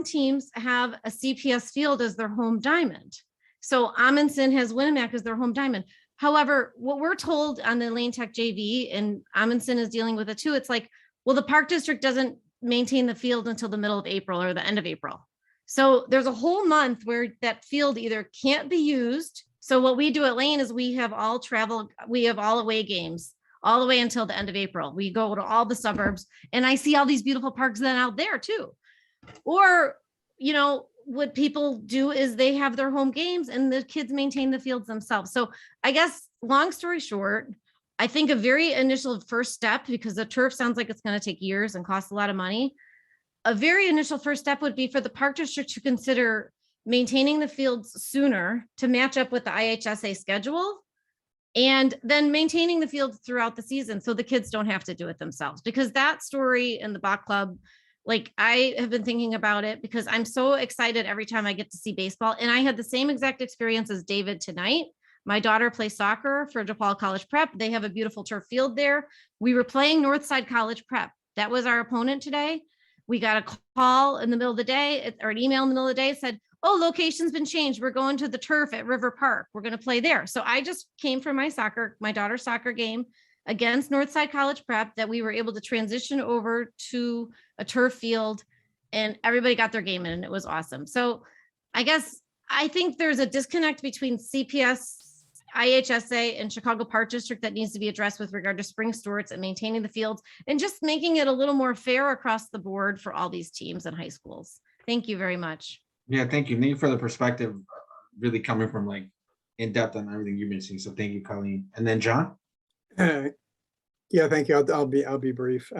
teams have a CPS field as their home diamond. So Amundsen has Winnemac as their home diamond. However, what we're told on the Lane Tech JV, and Amundsen is dealing with it too, it's like, well, the park district doesn't maintain the field until the middle of April or the end of April. So there's a whole month where that field either can't be used. So what we do at Lane is we have all away games all the way until the end of April. We go to all the suburbs, and I see all these beautiful parks then out there too. Or, what people do is they have their home games and the kids maintain the fields themselves. So I guess, long story short, I think a very initial first step, because the turf sounds like it's going to take years and cost a lot of money. A very initial first step would be for the park district to consider maintaining the fields sooner to match up with the IHSA schedule, and then maintaining the fields throughout the season so the kids don't have to do it themselves. Because that story in the Bach Club, like, I have been thinking about it because I'm so excited every time I get to see baseball. And I had the same exact experience as David tonight. My daughter plays soccer for DePaul College Prep. They have a beautiful turf field there. We were playing Northside College Prep. That was our opponent today. We got a call in the middle of the day, or an email in the middle of the day, said, oh, location's been changed. We're going to the turf at River Park. We're going to play there. So I just came from my daughter's soccer game against Northside College Prep that we were able to transition over to a turf field, and everybody got their game in, and it was awesome. So I think there's a disconnect between CPS, IHSA, and Chicago Park District that needs to be addressed with regard to spring sports and maintaining the fields and just making it a little more fair across the board for all these teams and high schools. Thank you very much. Yeah, thank you. Thank you for the perspective, really coming from like in depth on everything you've been seeing. So thank you, Colleen. And then John. Yeah, thank you. I'll be brief.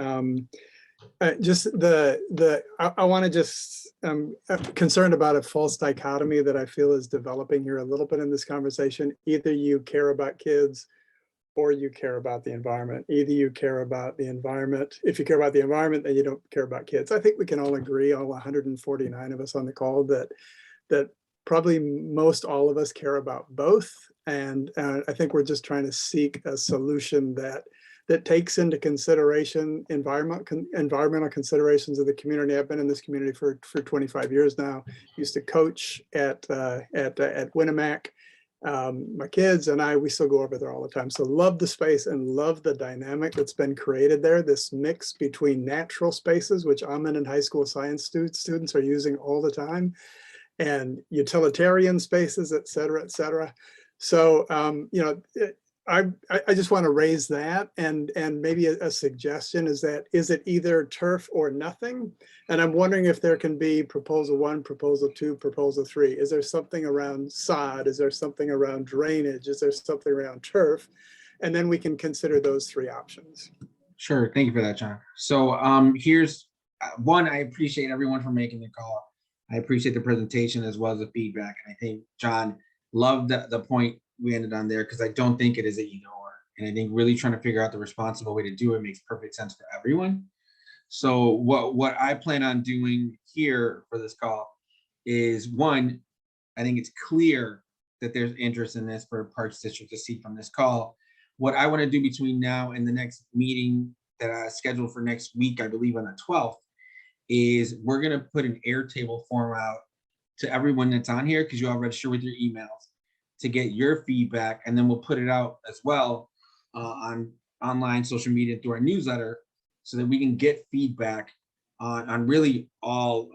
Just I want to just I'm concerned about a false dichotomy that I feel is developing here a little bit in this conversation. Either you care about kids or you care about the environment. Either you care about the environment. If you care about the environment, then you don't care about kids. I think we can all agree, all 149 of us on the call, that probably most all of us care about both. And I think we're just trying to seek a solution that that takes into consideration environmental considerations of the community. I've been in this community for 25 years now. Used to coach at Winnemac. My kids and I, we still go over there all the time. So love the space and love the dynamic that's been created there. This mix between natural spaces, which Amundsen and high school science students are using all the time, and utilitarian spaces, et cetera, et cetera. So, you know, I just want to raise that, and maybe a suggestion is it either turf or nothing? And I'm wondering if there can be proposal 1, proposal 2, proposal 3. Is there something around sod? Is there something around drainage? Is there something around turf? And then we can consider those 3 options. Sure, thank you for that, John. So here's one, I appreciate everyone for making the call. I appreciate the presentation as well as the feedback. And I think John loved the point we ended on there, because I don't think it is a either or. And I think really trying to figure out the responsible way to do it makes perfect sense for everyone. So what I plan on doing here for this call is, one, I think it's clear that there's interest in this for Parks District to see from this call. What I want to do between now and the next meeting that I scheduled for next week, I believe on the 12th, is we're going to put an Airtable form out to everyone that's on here, because you all register with your emails, to get your feedback, and then we'll put it out as well on online social media through our newsletter, so that we can get feedback on really all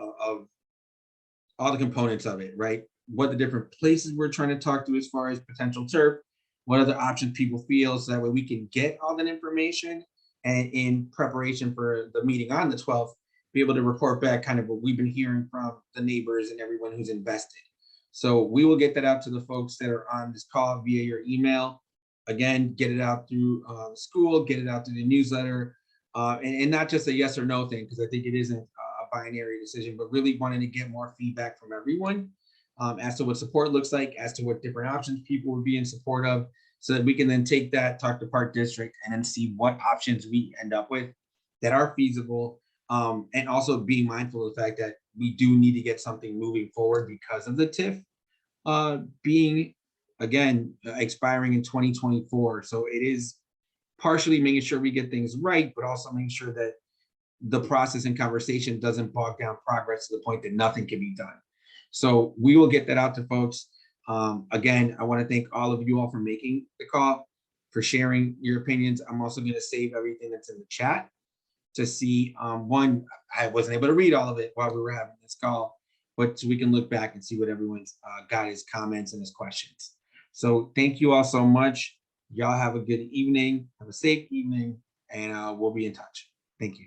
the components of it, right? What the different places we're trying to talk to as far as potential turf, what other options people feel, so that way we can get all that information, and in preparation for the meeting on the 12th, be able to report back kind of what we've been hearing from the neighbors and everyone who's invested. So we will get that out to the folks that are on this call via your email. Again, get it out through school, get it out through the newsletter, and not just a yes or no thing, because I think it isn't a binary decision, but really wanting to get more feedback from everyone as to what support looks like, as to what different options people would be in support of, so that we can then take that, talk to Park District, and then see what options we end up with that are feasible, and also being mindful of the fact that we do need to get something moving forward because of the TIF being, again, expiring in 2024. So it is partially making sure we get things right, but also making sure that the process and conversation doesn't bog down progress to the point that nothing can be done. So we will get that out to folks. Again, I want to thank all of you all for making the call, for sharing your opinions. I'm also going to save everything that's in the chat to see, one, I wasn't able to read all of it while we were having this call, but so we can look back and see what everyone's got as comments and as questions. So thank you all so much. Y'all have a good evening, have a safe evening, and we'll be in touch. Thank you.